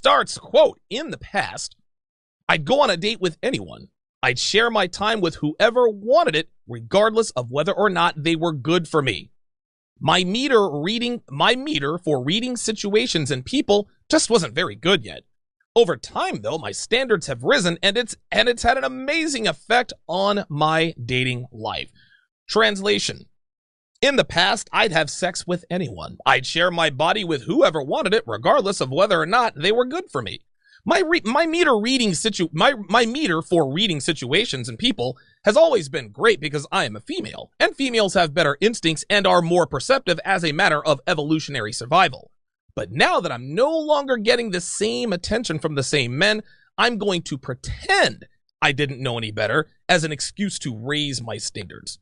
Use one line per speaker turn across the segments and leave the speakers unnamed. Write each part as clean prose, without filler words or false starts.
starts, quote, "In the past, I'd go on a date with anyone. I'd share my time with whoever wanted it, regardless of whether or not they were good for me. My meter for reading situations and people just wasn't very good yet. Over time, though, my standards have risen, and it's had an amazing effect on my dating life." Translation: in the past, I'd have sex with anyone. I'd share my body with whoever wanted it, regardless of whether or not they were good for me. My meter for reading situations and people has always been great because I am a female, and females have better instincts and are more perceptive as a matter of evolutionary survival. But now that I'm no longer getting the same attention from the same men, I'm going to pretend I didn't know any better as an excuse to raise my standards.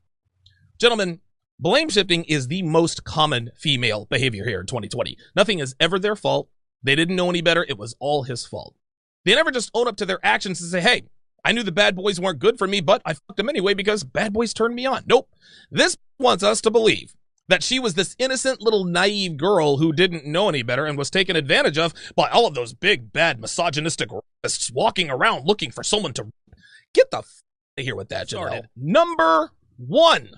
Gentlemen, blame shifting is the most common female behavior here in 2020. Nothing is ever their fault. They didn't know any better. It was all his fault. They never just own up to their actions and say, hey, I knew the bad boys weren't good for me, but I fucked them anyway because bad boys turned me on. Nope. This wants us to believe that she was this innocent little naive girl who didn't know any better and was taken advantage of by all of those big, bad, misogynistic rapists walking around looking for someone to get the f out of here with that, Janelle. Number 1,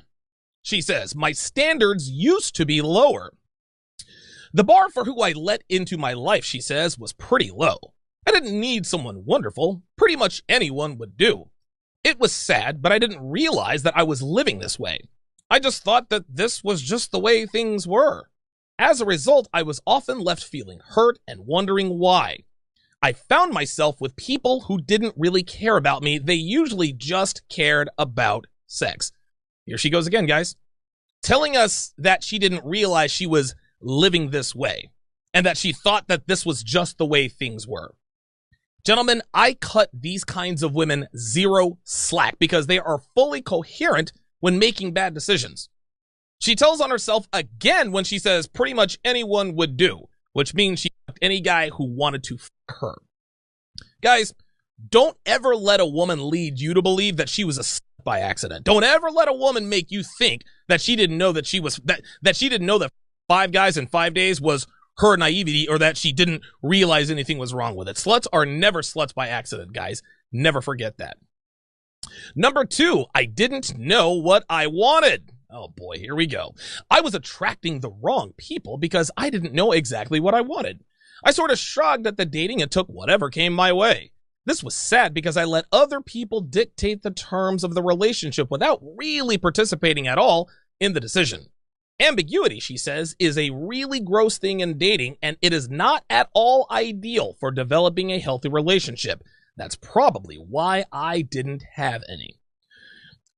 she says, my standards used to be lower. The bar for who I let into my life, she says, was pretty low. I didn't need someone wonderful. Pretty much anyone would do. It was sad, but I didn't realize that I was living this way. I just thought that this was just the way things were. As a result, I was often left feeling hurt and wondering why. I found myself with people who didn't really care about me. They usually just cared about sex. Here she goes again, guys. Telling us that she didn't realize she was living this way and that she thought that this was just the way things were. Gentlemen, I cut these kinds of women zero slack because they are fully coherent when making bad decisions. She tells on herself again when she says pretty much anyone would do, which means she fucked any guy who wanted to fuck her. Guys, don't ever let a woman lead you to believe that she was a slut by accident. Don't ever let a woman make you think that she didn't know that she didn't know that 5 guys in 5 days was her naivety, or that she didn't realize anything was wrong with it. Sluts are never sluts by accident, guys. Never forget that. Number 2, I didn't know what I wanted. Oh boy, here we go. I was attracting the wrong people because I didn't know exactly what I wanted. I sort of shrugged at the dating and took whatever came my way. This was sad because I let other people dictate the terms of the relationship without really participating at all in the decision. Ambiguity, she says, is a really gross thing in dating, and it is not at all ideal for developing a healthy relationship. That's probably why I didn't have any.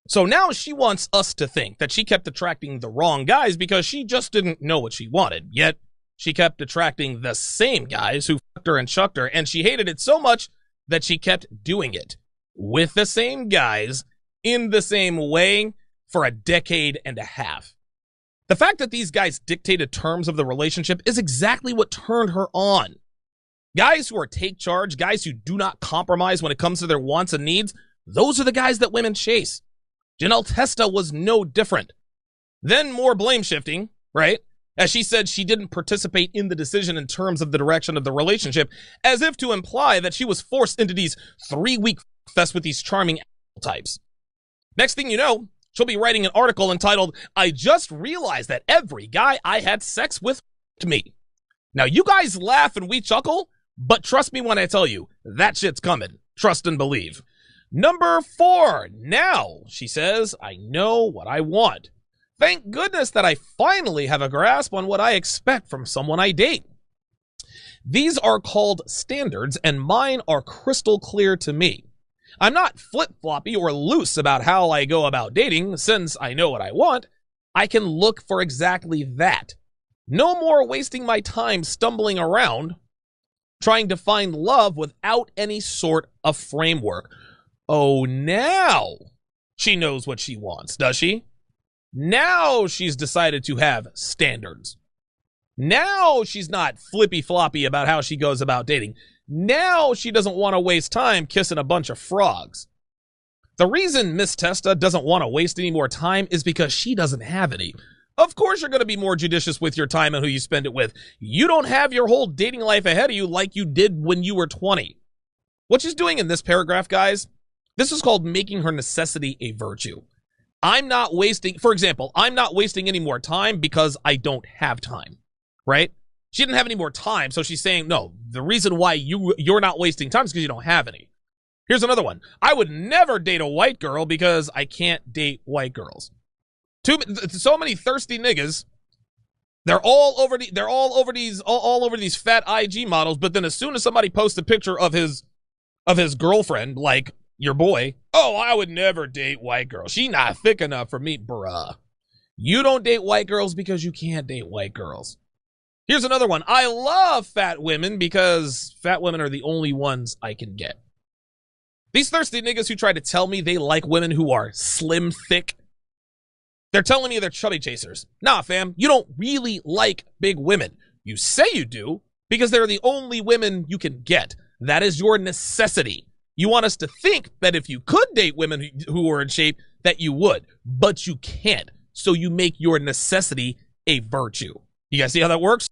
So now she wants us to think that she kept attracting the wrong guys because she just didn't know what she wanted. Yet, she kept attracting the same guys who fucked her and chucked her, and she hated it so much that she kept doing it with the same guys in the same way for a decade and a half. The fact that these guys dictated terms of the relationship is exactly what turned her on. Guys who are take charge, guys who do not compromise when it comes to their wants and needs, those are the guys that women chase. Janelle Testa was no different. Then more blame shifting, right? As she said she didn't participate in the decision in terms of the direction of the relationship, as if to imply that she was forced into these 3-week fests with these charming types. Next thing you know, she'll be writing an article entitled, I just realized that every guy I had sex with f***ed me. Now you guys laugh and we chuckle, but trust me when I tell you, that shit's coming. Trust and believe. Number 4, now, she says, I know what I want. Thank goodness that I finally have a grasp on what I expect from someone I date. These are called standards, and mine are crystal clear to me. I'm not flip-floppy or loose about how I go about dating. Since I know what I want, I can look for exactly that. No more wasting my time stumbling around, trying to find love without any sort of framework. Oh, now she knows what she wants, does she? Now she's decided to have standards. Now she's not flippy-floppy about how she goes about dating. Now she doesn't want to waste time kissing a bunch of frogs. The reason Miss Testa doesn't want to waste any more time is because she doesn't have any. Of course you're going to be more judicious with your time and who you spend it with. You don't have your whole dating life ahead of you like you did when you were 20. What she's doing in this paragraph, guys, this is called making her necessity a virtue. I'm not wasting, for example, I'm not wasting any more time because I don't have time, right? She didn't have any more time, so she's saying, no, the reason why you're not wasting time is because you don't have any. Here's another one. I would never date a white girl because I can't date white girls. So many thirsty niggas. They're all over these fat IG models, but then as soon as somebody posts a picture of his girlfriend, like your boy, oh, I would never date white girls. She not thick enough for me, bruh. You don't date white girls because you can't date white girls. Here's another one. I love fat women because fat women are the only ones I can get. These thirsty niggas who try to tell me they like women who are slim, thick, they're telling me they're chubby chasers. Nah, fam, you don't really like big women. You say you do because they're the only women you can get. That is your necessity. You want us to think that if you could date women who are in shape, that you would, but you can't. So you make your necessity a virtue. You guys see how that works?